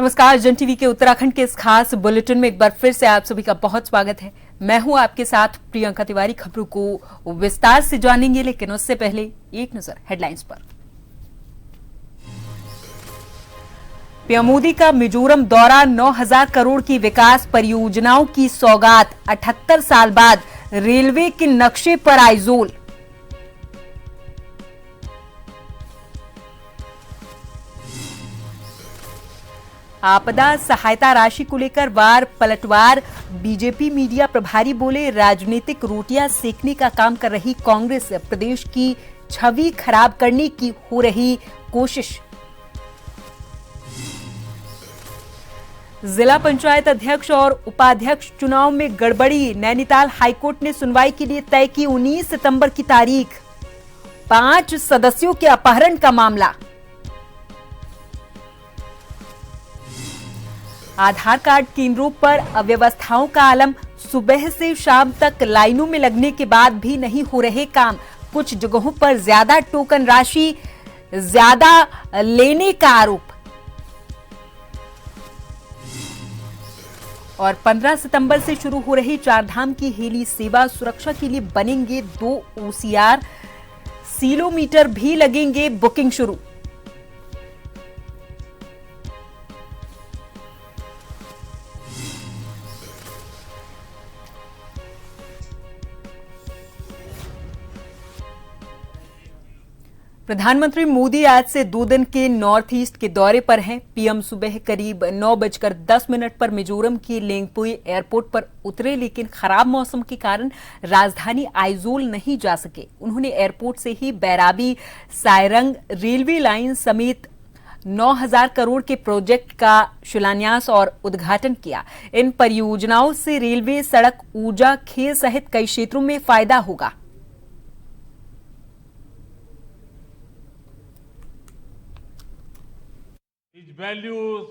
नमस्कार। जन टीवी के उत्तराखंड के इस खास बुलेटिन में एक बार फिर से आप सभी का बहुत स्वागत है। मैं हूं आपके साथ प्रियंका तिवारी। खबरों को विस्तार से जानेंगे, लेकिन उससे पहले एक नजर हेडलाइंस पर। पीएम मोदी का मिजोरम दौरा, 9,000 करोड़ की विकास परियोजनाओं की सौगात। 78 साल बाद रेलवे के नक्शे पर आइजोल। आपदा सहायता राशि को लेकर वार पलटवार। बीजेपी मीडिया प्रभारी बोले, राजनीतिक रोटियां सेकने का काम कर रही कांग्रेस, प्रदेश की छवि खराब करने की हो रही कोशिश। जिला पंचायत अध्यक्ष और उपाध्यक्ष चुनाव में गड़बड़ी, नैनीताल हाईकोर्ट ने सुनवाई के लिए तय की 19 सितंबर की तारीख। 5 सदस्यों के अपहरण का मामला। आधार कार्ड केंद्रों पर अव्यवस्थाओं का आलम, सुबह से शाम तक लाइनों में लगने के बाद भी नहीं हो रहे काम। कुछ जगहों पर ज्यादा टोकन राशि ज्यादा लेने का आरोप। और 15 सितंबर से शुरू हो रही चारधाम की हेली सेवा, सुरक्षा के लिए बनेंगे 2 OCR, सीलोमीटर भी लगेंगे, बुकिंग शुरू। प्रधानमंत्री मोदी आज से 2 दिन के नॉर्थ ईस्ट के दौरे पर हैं। पीएम सुबह करीब 9:10 पर मिजोरम के लेंगपुई एयरपोर्ट पर उतरे, लेकिन खराब मौसम के कारण राजधानी आइजोल नहीं जा सके। उन्होंने एयरपोर्ट से ही बैराबी सायरंग रेलवे लाइन समेत 9,000 करोड़ के प्रोजेक्ट का शिलान्यास और उद्घाटन किया। इन परियोजनाओं से रेलवे, सड़क, ऊर्जा, खेल सहित कई क्षेत्रों में फायदा होगा। Values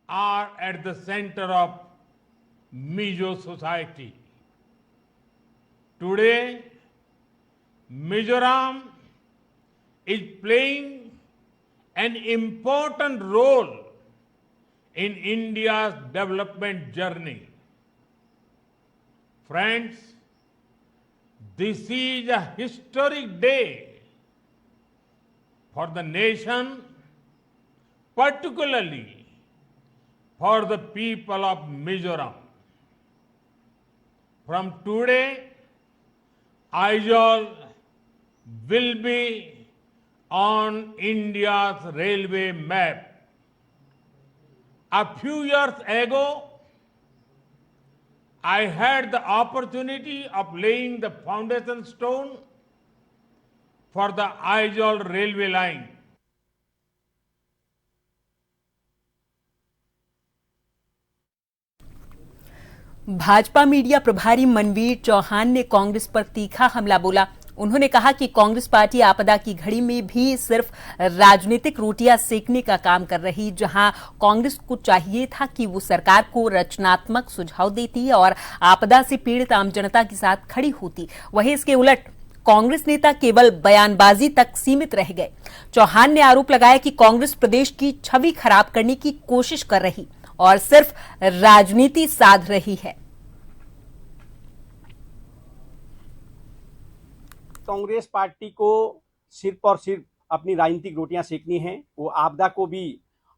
are at the center of Mizo society. Today, Mizoram is playing an important role in India's development journey. Friends, this is a historic day for the nation, particularly for the people of Mizoram. From today, Aizawl will be on India's railway map. A few years ago, I had the opportunity of laying the foundation stone for the Aizawl railway line. Bhajpa media प्रभारी मनवीर चौहान ने कांग्रेस पर तीखा हमला बोला। उन्होंने कहा कि Congress party आपदा की घड़ी में भी सिर्फ राजनीतिक रोटियां सेकने का काम कर रही, जहां कांग्रेस को चाहिए था कि वो सरकार को रचनात्मक सुझाव देती और आपदा से पीड़ित आम जनता के साथ खड़ी होती। वहीं इसके उलट कांग्रेस नेता केवल बयानबाजी तक सीमित रह गए। चौहान ने आरोप लगाया कि कांग्रेस प्रदेश की छवि खराब करने की कोशिश कर रही और सिर्फ राजनीति साध रही है। कांग्रेस पार्टी को सिर्फ और सिर्फ अपनी राजनीतिक रोटियां सेकनी हैं। वो आपदा को भी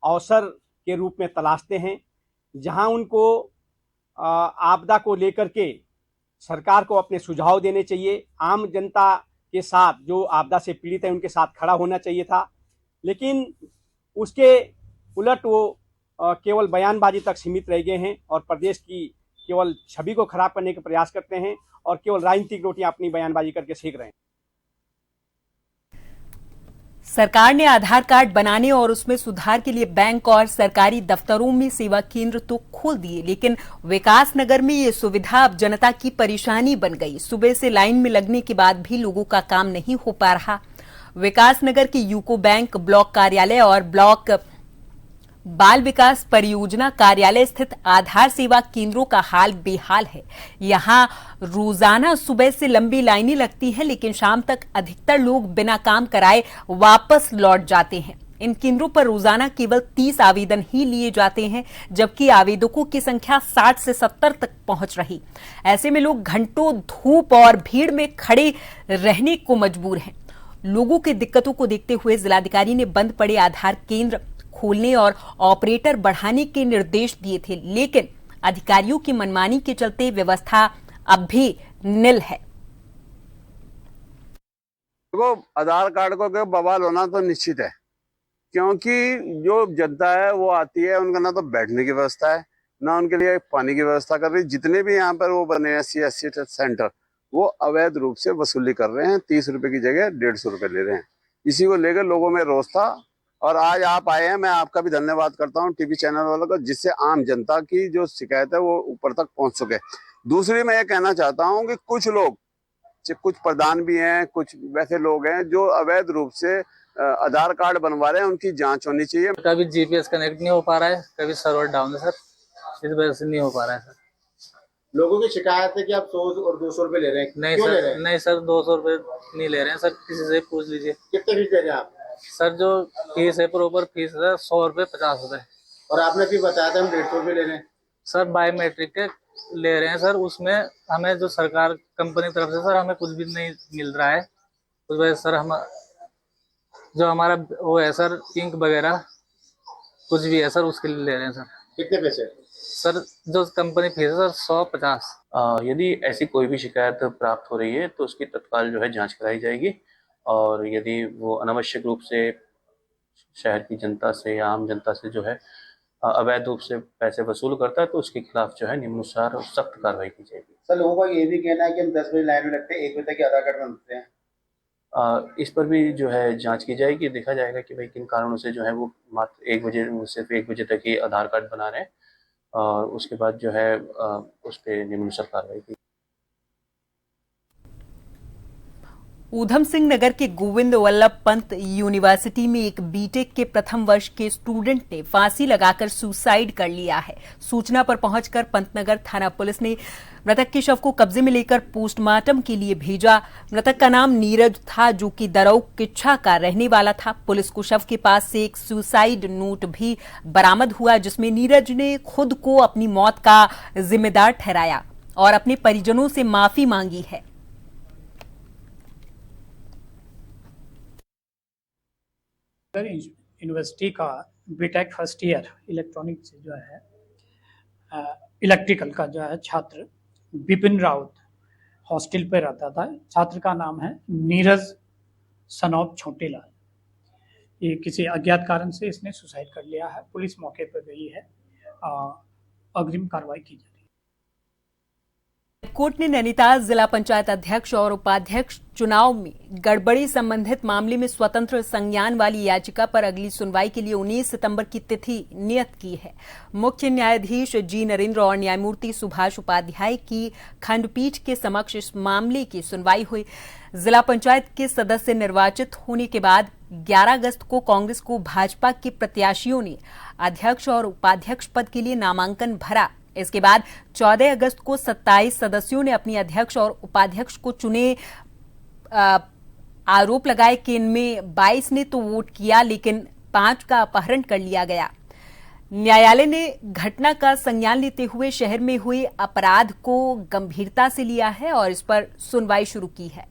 अवसर के रूप में तलाशते हैं। जहां उनको आपदा को लेकर के सरकार को अपने सुझाव देने चाहिए, आम जनता के साथ जो आपदा से पीड़ित है उनके साथ खड़ा होना चाहिए था, लेकिन उसके उलट वो केवल बयानबाजी तक सीमित रह गए हैं और प्रदेश की केवल छवि को खराब करने का प्रयास करते हैं और केवल राजनीतिक रोटियां अपनी बयानबाजी करके सेक रहे हैं। सरकार ने आधार कार्ड बनाने और उसमें सुधार के लिए बैंक और सरकारी दफ्तरों में सेवा केंद्र तो खोल दिए, लेकिन विकास नगर में ये सुविधा अब जनता की परेशानी बन गई। सुबह से लाइन में लगने के बाद भी लोगों का काम नहीं हो पा रहा। विकास नगर के यूको बैंक, ब्लॉक कार्यालय और ब्लॉक बाल विकास परियोजना कार्यालय स्थित आधार सेवा केंद्रों का हाल बेहाल है। यहां रोजाना सुबह से लंबी लाइनें लगती हैं, लेकिन शाम तक अधिकतर लोग बिना काम कराए वापस लौट जाते हैं। इन केंद्रों पर रोजाना केवल 30 आवेदन ही लिए जाते हैं, जबकि आवेदकों की संख्या 60 से 70 तक पहुंच रही। ऐसे में लोग घंटों धूप और भीड़ में खड़े रहने को मजबूर हैं। लोगों की दिक्कतों को देखते हुए जिलाधिकारी ने बंद पड़े आधार केंद्र खोलने और ऑपरेटर बढ़ाने के निर्देश दिए थे, लेकिन अधिकारियों की मनमानी के चलते व्यवस्था अब भी निल है। देखो, आधार कार्ड को बवाल होना तो निश्चित है, क्योंकि जो जनता है वो आती है, उनका ना तो बैठने की व्यवस्था है, ना उनके लिए पानी की व्यवस्था कर रही। जितने भी यहाँ पर वो बने हैं CSC सेंटर, वो अवैध रूप से वसूली कर रहे हैं। 30 रुपए की जगह 150 रुपए ले रहे हैं। इसी को लेकर लोगों में रोष था और आज आप आए हैं। मैं आपका भी धन्यवाद करता हूँ, टीवी चैनल वालों का, जिससे आम जनता की जो शिकायत है वो ऊपर तक पहुंच सके। दूसरी मैं ये कहना चाहता हूँ कि कुछ लोग, कुछ प्रधान भी हैं, कुछ वैसे लोग हैं जो अवैध रूप से आधार कार्ड बनवा रहे हैं, उनकी जांच होनी चाहिए। कभी GPS कनेक्ट नहीं हो पा रहा है, कभी सर्वर डाउन है सर, इस वजह से नहीं हो पा रहा है सर। लोगों की शिकायत है कि आप 100 और 200 रुपए ले रहे हैं। नहीं क्यों सर, ले रहे हैं? नहीं सर, 200 रुपए नहीं ले रहे हैं सर, किसी से पूछ लीजिए। कितने फीस ले रहे हैं आप? सर जो फीस है, प्रॉपर फीस है 100 रुपए 50 रुपए। और आपने भी बताया था हम 150 रुपए ले रहे हैं। सर बायोमेट्रिक के ले रहे हैं सर, उसमें हमें जो सरकार कंपनी तरफ से सर हमें कुछ भी नहीं मिल रहा है। उस वजह से सर हम जो हमारा वो है सर, इंक वगैरह कुछ भी है सर, उसके लिए ले रहे हैं सर। कितने पैसे? सर जो कंपनी फीस है सर 150। यदि ऐसी कोई भी शिकायत प्राप्त हो रही है तो उसकी तत्काल जो है जांच कराई जाएगी, और यदि वो अनावश्यक रूप से शहर की जनता से या आम जनता से जो है अवैध रूप से पैसे वसूल करता है तो उसके खिलाफ जो है निम्नानुसार सख्त कार्रवाई की जाएगी। सर लोगों का ये भी कहना है कि हम 10 बजे लाइन में लगते हैं, 1 बजे तक आधार कार्ड बनते हैं। इस पर भी जो है जांच की जाएगी, देखा जाएगा कि भाई किन कारणों से जो है वो मात्र 1 बजे, सिर्फ 1 बजे तक ही आधार कार्ड बना रहे हैं, और उसके बाद जो है उस पर निम्नानुसार कार्रवाई की। ऊधम सिंह नगर के गोविंद वल्लभ पंत यूनिवर्सिटी में एक बीटेक के प्रथम वर्ष के स्टूडेंट ने फांसी लगाकर सुसाइड कर लिया है। सूचना पर पहुंचकर पंतनगर थाना पुलिस ने मृतक के शव को कब्जे में लेकर पोस्टमार्टम के लिए भेजा। मृतक का नाम नीरज था, जो कि दरऊ किच्छा का रहने वाला था। पुलिस को शव के पास से एक सुसाइड नोट भी बरामद हुआ, जिसमें नीरज ने खुद को अपनी मौत का जिम्मेदार ठहराया और अपने परिजनों से माफी मांगी है। यूनिवर्सिटी का बीटेक फर्स्ट ईयर इलेक्ट्रॉनिक से जो है इलेक्ट्रिकल का जो है छात्र विपिन राउत हॉस्टल पे रहता था। छात्र का नाम है नीरज सनौब छोटेलाल। ये किसी अज्ञात कारण से इसने सुसाइड कर लिया है। पुलिस मौके पर गई है, अग्रिम कार्रवाई की जा रही है। कोर्ट ने नैनीताल जिला पंचायत अध्यक्ष और उपाध्यक्ष चुनाव में गड़बड़ी संबंधित मामले में स्वतंत्र संज्ञान वाली याचिका पर अगली सुनवाई के लिए 19 सितंबर की तिथि नियत की है। मुख्य न्यायाधीश जी नरेंद्र और न्यायमूर्ति सुभाष उपाध्याय की खंडपीठ के समक्ष इस मामले की सुनवाई हुई। जिला पंचायत के सदस्य निर्वाचित होने के बाद 11 अगस्त को कांग्रेस को भाजपा के प्रत्याशियों ने अध्यक्ष और उपाध्यक्ष पद के लिए नामांकन भरा। इसके बाद 14 अगस्त को 27 सदस्यों ने अपनी अध्यक्ष और उपाध्यक्ष को चुने। आरोप लगाए कि इनमें 22 ने तो वोट किया, लेकिन 5 का अपहरण कर लिया गया। न्यायालय ने घटना का संज्ञान लेते हुए शहर में हुए अपराध को गंभीरता से लिया है और इस पर सुनवाई शुरू की है।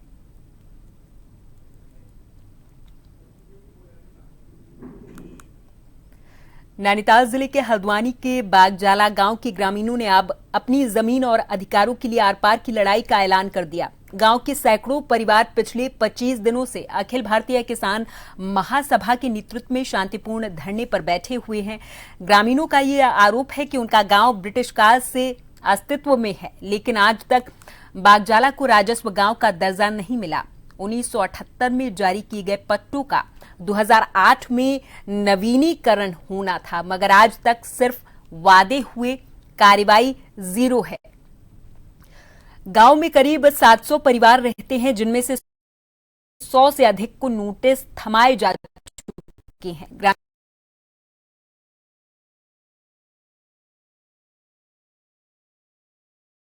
नैनीताल जिले के हल्द्वानी के बागजाला गांव के ग्रामीणों ने अब अपनी जमीन और अधिकारों के लिए आर पार की लड़ाई का ऐलान कर दिया। गांव के सैकड़ों परिवार पिछले 25 दिनों से अखिल भारतीय किसान महासभा के नेतृत्व में शांतिपूर्ण धरने पर बैठे हुए हैं। ग्रामीणों का ये आरोप है कि उनका गांव ब्रिटिश काल से अस्तित्व में है, लेकिन आज तक बागजाला को राजस्व गांव का दर्जा नहीं मिला। 1978 में जारी किए गए पट्टों का 2008 में नवीनीकरण होना था, मगर आज तक सिर्फ वादे हुए, कार्रवाई जीरो है। गांव में करीब 700 परिवार रहते हैं, जिनमें से 100 से अधिक को नोटिस थमाए जा चुके हैं।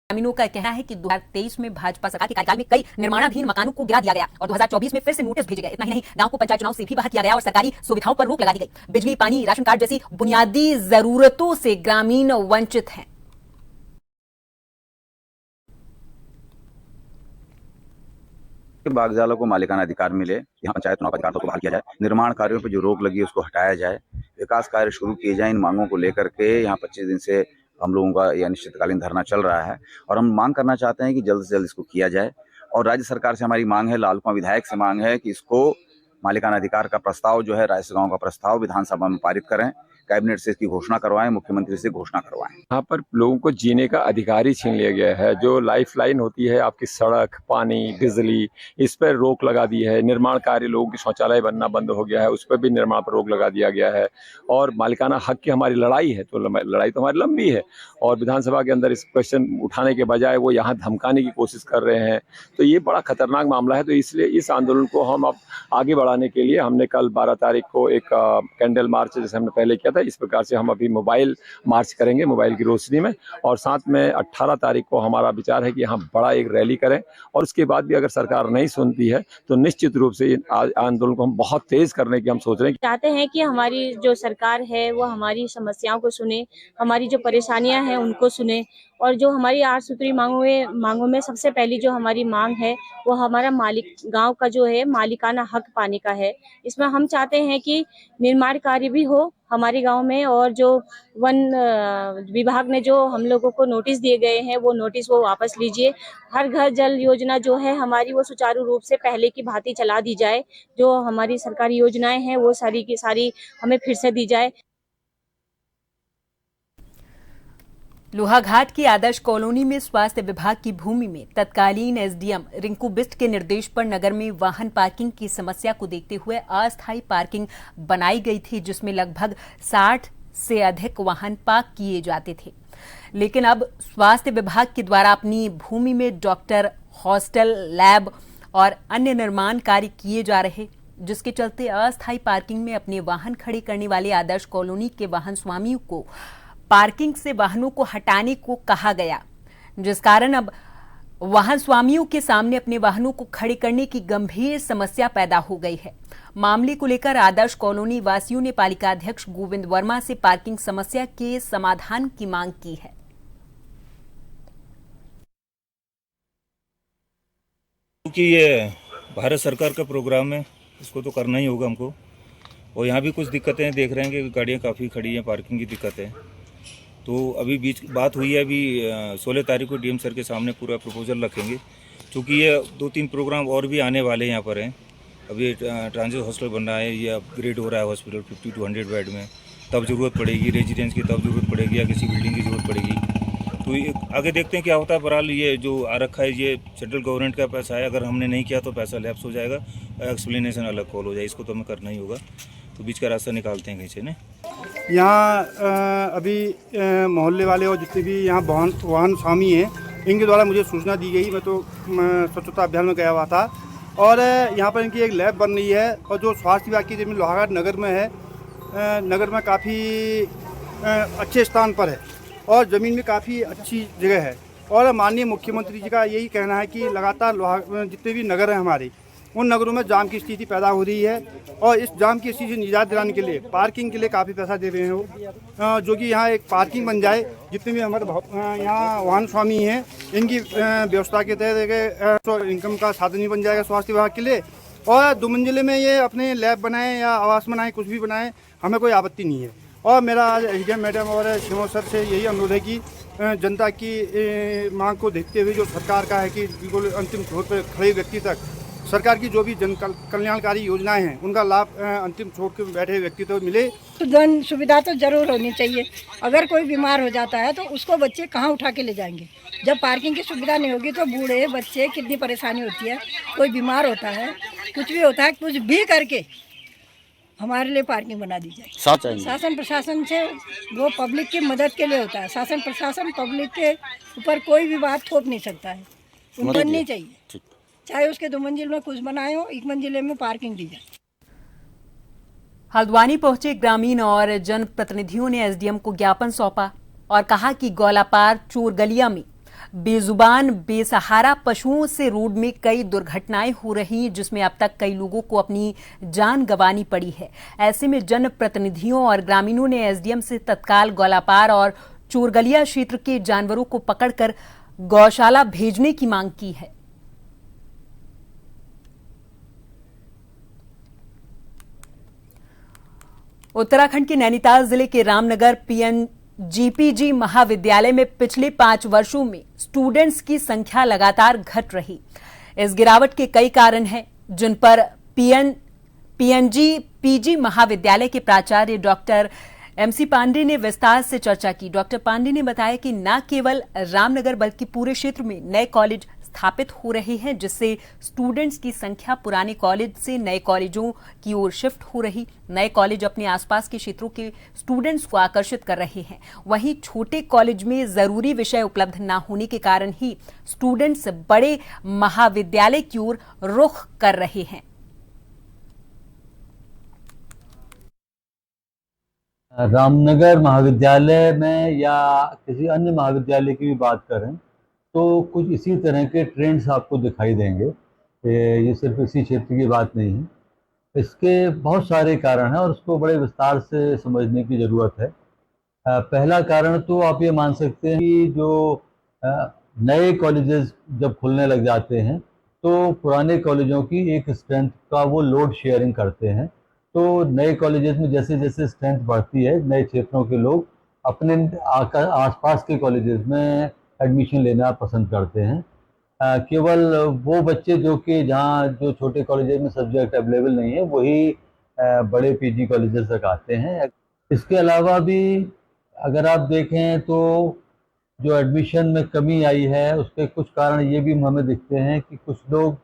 ग्रामीणों का कहना है कि 2023 में भाजपा सरकार के कार्यकाल में कई निर्माणाधीन मकानों को गिरा दिया गया और 2024 में फिर से नोटिस भेजे गए। इतना ही नहीं, गांव को पंचायत चुनाव से भी बाहर किया गया और सरकारी सुविधाओं पर रोक लगा दी गई। बिजली, पानी, राशन कार्ड जैसी बुनियादी जरूरतों से ग्रामीण वंचित हैं। बागजालों को मालिकाना अधिकार मिले, यहाँ पंचायत चुनाव का अधिकार तो बहाल किया जाए, निर्माण कार्यों पर जो रोक लगी है उसको हटाया जाए, विकास कार्य शुरू किए जाए। इन मांगों को लेकर के यहाँ 25 दिन से हम लोगों का यह अनिश्चितकालीन धरना चल रहा है और हम मांग करना चाहते हैं कि जल्द से जल्द इसको किया जाए। और राज्य सरकार से हमारी मांग है, लालकुआं विधायक से मांग है कि इसको मालिकाना अधिकार का प्रस्ताव जो है, राजगांव का प्रस्ताव विधानसभा में पारित करें, कैबिनेट से इसकी घोषणा करवाएं, मुख्यमंत्री से घोषणा करवाएं। यहाँ पर लोगों को जीने का अधिकार ही छीन लिया गया है। जो लाइफलाइन होती है आपकी सड़क, पानी, बिजली, इस पर रोक लगा दी है। निर्माण कार्य, लोगों की शौचालय बनना बंद हो गया है, उस पर भी निर्माण पर रोक लगा दिया गया है। और मालिकाना हक की हमारी लड़ाई है, तो लड़ाई तो हमारी लंबी है और विधानसभा के अंदर इस क्वेश्चन उठाने के बजाय वो यहाँ धमकाने की कोशिश कर रहे हैं। तो ये बड़ा खतरनाक मामला है। तो इसलिए इस आंदोलन को हम अब आगे बढ़ाने के लिए हमने कल 12 तारीख को एक कैंडल मार्च जैसे हमने पहले किया था, इस प्रकार से हम अभी मोबाइल मार्च करेंगे, मोबाइल की रोशनी में। और साथ में 18 तारीख को हमारा विचार है कि यहाँ बड़ा एक रैली करें और उसके बाद भी अगर सरकार नहीं सुनती है तो निश्चित रूप से आंदोलन को हम बहुत तेज करने की हम सोच रहे हैं। चाहते हैं कि हमारी जो सरकार है वो हमारी समस्याओं को सुने, हमारी जो परेशानियां हैं उनको सुने और जो हमारी 8 सूत्री मांगों में सबसे पहली जो हमारी मांग है वो हमारा गांव का जो है मालिकाना हक पाने का है। इसमें हम चाहते हैं कि निर्माण कार्य भी हो हमारे गांव में और जो वन विभाग ने जो हम लोगों को नोटिस दिए गए हैं वो नोटिस वो वापस लीजिए। हर घर जल योजना जो है हमारी वो सुचारू रूप से पहले की भांति चला दी जाए। जो हमारी सरकारी योजनाएं हैं वो सारी की सारी हमें फिर से दी जाए। लोहाघाट की आदर्श कॉलोनी में स्वास्थ्य विभाग की भूमि में तत्कालीन एसडीएम रिंकू बिस्ट के निर्देश पर नगर में वाहन पार्किंग की समस्या को देखते हुए अस्थायी पार्किंग बनाई गई थी, जिसमें लगभग 60 से अधिक वाहन पार्क किए जाते थे। लेकिन अब स्वास्थ्य विभाग के द्वारा अपनी भूमि में डॉक्टर, हॉस्टल, लैब और अन्य निर्माण कार्य किए जा रहे, जिसके चलते अस्थायी पार्किंग में अपने वाहन खड़े करने वाले आदर्श कॉलोनी के वाहन स्वामियों को पार्किंग से वाहनों को हटाने को कहा गया, जिस कारण अब वाहन स्वामियों के सामने अपने वाहनों को खड़े करने की गंभीर समस्या पैदा हो गई है। मामले को लेकर आदर्श कॉलोनी वासियों ने पालिका अध्यक्ष गोविंद वर्मा से पार्किंग समस्या के समाधान की मांग की है। क्योंकि ये भारत सरकार का प्रोग्राम है, इसको तो करना ही होगा हमको। और यहाँ भी कुछ दिक्कतें देख रहे हैं कि गाड़ियाँ काफ़ी खड़ी हैं, पार्किंग की दिक्कत है। तो अभी बीच बात हुई है, अभी 16 तारीख को डीएम सर के सामने पूरा प्रपोजल रखेंगे, क्योंकि ये 2-3 प्रोग्राम और भी आने वाले यहाँ पर हैं। अभी ट्रांजिट हॉस्टल बन रहा है, ये अपग्रेड हो रहा है हॉस्पिटल 50 to 100 बेड में, तब ज़रूरत पड़ेगी रेजिडेंस की, तब ज़रूरत पड़ेगी या किसी बिल्डिंग की ज़रूरत पड़ेगी। तो आगे देखते हैं क्या होता है। बहरहाल ये जो आ रखा है ये सेंट्रल गवर्नमेंट का पैसा है, अगर हमने नहीं किया तो पैसा लैप्स हो जाएगा, एक्सप्लेनेशन अलग कॉल हो जाए, इसको तो हमें करना ही होगा। तो बीच का रास्ता निकालते हैं कहीं से। यहाँ अभी मोहल्ले वाले और जितने भी यहाँ वाहन स्वामी हैं, इनके द्वारा मुझे सूचना दी गई। मैं तो स्वच्छता अभियान में गया हुआ था और यहाँ पर इनकी एक लैब बन रही है और जो स्वास्थ्य विभाग की ज़मीन लोहाघाट नगर में है, नगर में काफ़ी अच्छे स्थान पर है और ज़मीन भी काफ़ी अच्छी जगह है। और माननीय मुख्यमंत्री जी का यही कहना है कि लगातार जितने भी नगर हैं हमारे, उन नगरों में जाम की स्थिति पैदा हो रही है और इस जाम की स्थिति से निजात दिलाने के लिए पार्किंग के लिए काफ़ी पैसा दे रहे हैं वो, जो कि यहाँ एक पार्किंग बन जाए। जितने भी हमारे यहाँ वाहन स्वामी हैं इनकी व्यवस्था के तहत इनकम का साधन ही बन जाएगा स्वास्थ्य विभाग के लिए। और 2 मंजिले में ये अपने लैब बनाएं या आवास बनाएं, कुछ भी बनाएं, हमें कोई आपत्ति नहीं है। और मेरा आज एसडीएम मैडम और शिवो सर से यही अनुरोध है कि जनता की मांग को देखते हुए जो सरकार का है कि बिल्कुल अंतिम छोर पर खड़े व्यक्ति तक सरकार की जो भी जन कल्याणकारी योजनाएं हैं उनका लाभ अंतिम छोर के बैठे व्यक्ति तक मिले। तो जन सुविधा तो जरूर होनी चाहिए। अगर कोई बीमार हो जाता है तो उसको बच्चे कहाँ उठा के ले जाएंगे? जब पार्किंग की सुविधा नहीं होगी तो बूढ़े बच्चे कितनी परेशानी होती है। कोई बीमार होता है, कुछ भी होता है, कुछ भी करके हमारे लिए पार्किंग बना दी जाए। शासन प्रशासन से वो पब्लिक की मदद के लिए होता है। शासन प्रशासन पब्लिक के ऊपर कोई भी बात थोप नहीं सकता है, बननी चाहिए। चाहे उसके 2 मंजिल में कुछ बनाए हो, 1 मंजिले में पार्किंग दी जाए। हल्द्वानी पहुंचे ग्रामीण और जनप्रतिनिधियों ने एसडीएम को ज्ञापन सौंपा और कहा कि गौलापार चोरगलिया में बेजुबान बेसहारा पशुओं से रोड में कई दुर्घटनाएं हो रही, जिसमें अब तक कई लोगों को अपनी जान गंवानी पड़ी है। ऐसे में जनप्रतिनिधियों और ग्रामीणों ने एसडीएम से तत्काल गौलापार और चोरगलिया क्षेत्र के जानवरों को पकड़कर गौशाला भेजने की मांग की है। उत्तराखंड के नैनीताल जिले के रामनगर पीएनजीपीजी महाविद्यालय में पिछले 5 वर्षों में स्टूडेंट्स की संख्या लगातार घट रही। इस गिरावट के कई कारण हैं, जिन पर पीएनजीपीजी महाविद्यालय के प्राचार्य डॉक्टर एमसी पांडे ने विस्तार से चर्चा की। डॉक्टर पांडे ने बताया कि न केवल रामनगर बल्कि पूरे क्षेत्र में नए कॉलेज स्थापित हो रहे हैं, जिससे स्टूडेंट्स की संख्या पुराने कॉलेज से नए कॉलेजों की ओर शिफ्ट हो रही। नए कॉलेज अपने आसपास के क्षेत्रों के स्टूडेंट्स को आकर्षित कर रहे हैं। वहीं छोटे कॉलेज में जरूरी विषय उपलब्ध न होने के कारण ही स्टूडेंट्स बड़े महाविद्यालय की ओर रुख कर रहे हैं। रामनगर महाविद्यालय में या किसी अन्य महाविद्यालय की भी बात करें तो कुछ इसी तरह के ट्रेंड्स आपको दिखाई देंगे। ये सिर्फ इसी क्षेत्र की बात नहीं है, इसके बहुत सारे कारण हैं और उसको बड़े विस्तार से समझने की ज़रूरत है। पहला कारण तो आप ये मान सकते हैं कि जो नए कॉलेजेस जब खुलने लग जाते हैं तो पुराने कॉलेजों की एक स्ट्रेंथ का वो लोड शेयरिंग करते हैं। तो नए कॉलेजेस में जैसे जैसे स्ट्रेंथ बढ़ती है, नए क्षेत्रों के लोग अपने आसपास के कॉलेजेस में एडमिशन लेना पसंद करते हैं। केवल वो बच्चे जो कि जहाँ जो छोटे कॉलेजेस में सब्जेक्ट अवेलेबल नहीं है वही बड़े पीजी कॉलेजेस तक आते हैं। इसके अलावा भी अगर आप देखें तो जो एडमिशन में कमी आई है उसके कुछ कारण ये भी हमें दिखते हैं कि कुछ लोग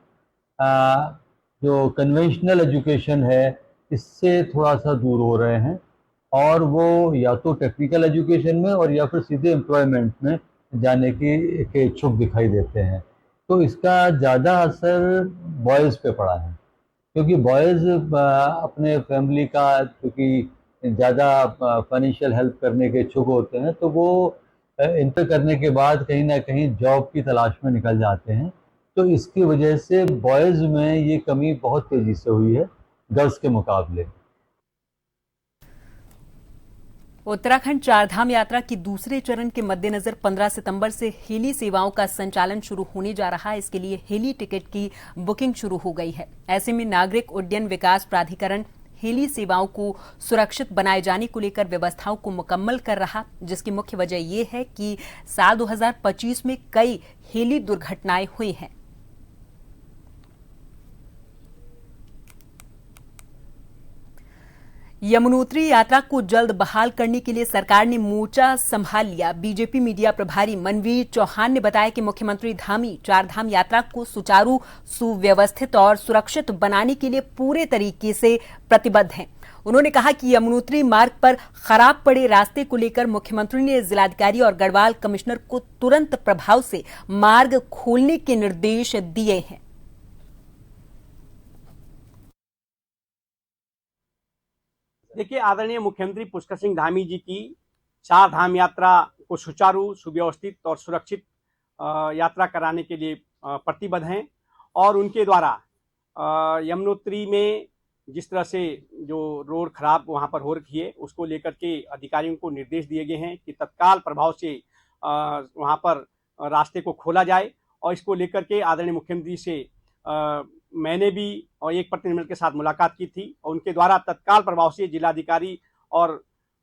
जो कन्वेंशनल एजुकेशन है इससे थोड़ा सा दूर हो रहे हैं और वो या तो टेक्निकल एजुकेशन में और या फिर सीधे एम्प्लॉयमेंट में जाने के इच्छुक दिखाई देते हैं। तो इसका ज़्यादा असर बॉयज़ पे पड़ा है, क्योंकि बॉयज़ अपने फैमिली का क्योंकि ज़्यादा फाइनेंशियल हेल्प करने के इच्छुक होते हैं तो वो इंटर करने के बाद कहीं ना कहीं जॉब की तलाश में निकल जाते हैं। तो इसकी वजह से बॉयज़ में ये कमी बहुत तेज़ी से हुई है गर्ल्स के मुकाबले। उत्तराखंड चारधाम यात्रा की दूसरे चरण के मद्देनजर 15 सितंबर से हेली सेवाओं का संचालन शुरू होने जा रहा है। इसके लिए हेली टिकट की बुकिंग शुरू हो गई है। ऐसे में नागरिक उड्डयन विकास प्राधिकरण हेली सेवाओं को सुरक्षित बनाए जाने को लेकर व्यवस्थाओं को मुकम्मल कर रहा, जिसकी मुख्य वजह यह है कि साल 2025 में कई हेली दुर्घटनाएं हुई हैं। यमुनोत्री यात्रा को जल्द बहाल करने के लिए सरकार ने मोर्चा संभाल लिया। बीजेपी मीडिया प्रभारी मनवीर चौहान ने बताया कि मुख्यमंत्री धामी चारधाम यात्रा को सुचारू, सुव्यवस्थित और सुरक्षित बनाने के लिए पूरे तरीके से प्रतिबद्ध हैं। उन्होंने कहा कि यमुनोत्री मार्ग पर खराब पड़े रास्ते को लेकर मुख्यमंत्री ने जिलाधिकारी और गढ़वाल कमिश्नर को तुरंत प्रभाव से मार्ग खोलने के निर्देश दिए हैं। देखिए, आदरणीय मुख्यमंत्री पुष्कर सिंह धामी जी की चार धाम यात्रा को सुचारू, सुव्यवस्थित और सुरक्षित यात्रा कराने के लिए प्रतिबद्ध हैं और उनके द्वारा यमुनोत्री में जिस तरह से जो रोड खराब वहां पर हो रखी है उसको लेकर के अधिकारियों को निर्देश दिए गए हैं कि तत्काल प्रभाव से वहां पर रास्ते को खोला जाए। और इसको लेकर के आदरणीय मुख्यमंत्री से मैंने भी और एक प्रतिनिधिमंडल के साथ मुलाकात की थी और उनके द्वारा तत्काल प्रभाव से जिलाधिकारी और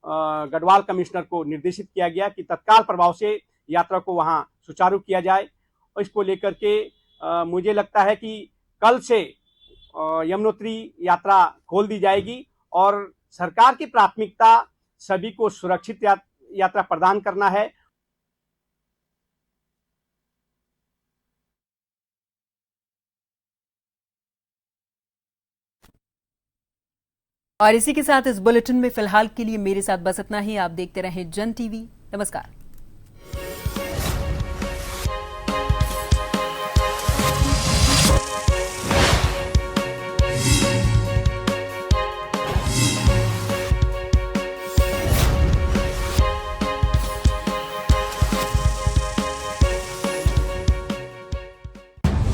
गढ़वाल कमिश्नर को निर्देशित किया गया कि तत्काल प्रभाव से यात्रा को वहां सुचारू किया जाए। और इसको लेकर के मुझे लगता है कि कल से यमुनोत्री यात्रा खोल दी जाएगी और सरकार की प्राथमिकता सभी को सुरक्षित यात्रा प्रदान करना है। और इसी के साथ इस बुलेटिन में फिलहाल के लिए मेरे साथ बस इतना ही। आप देखते रहें जन टीवी। नमस्कार।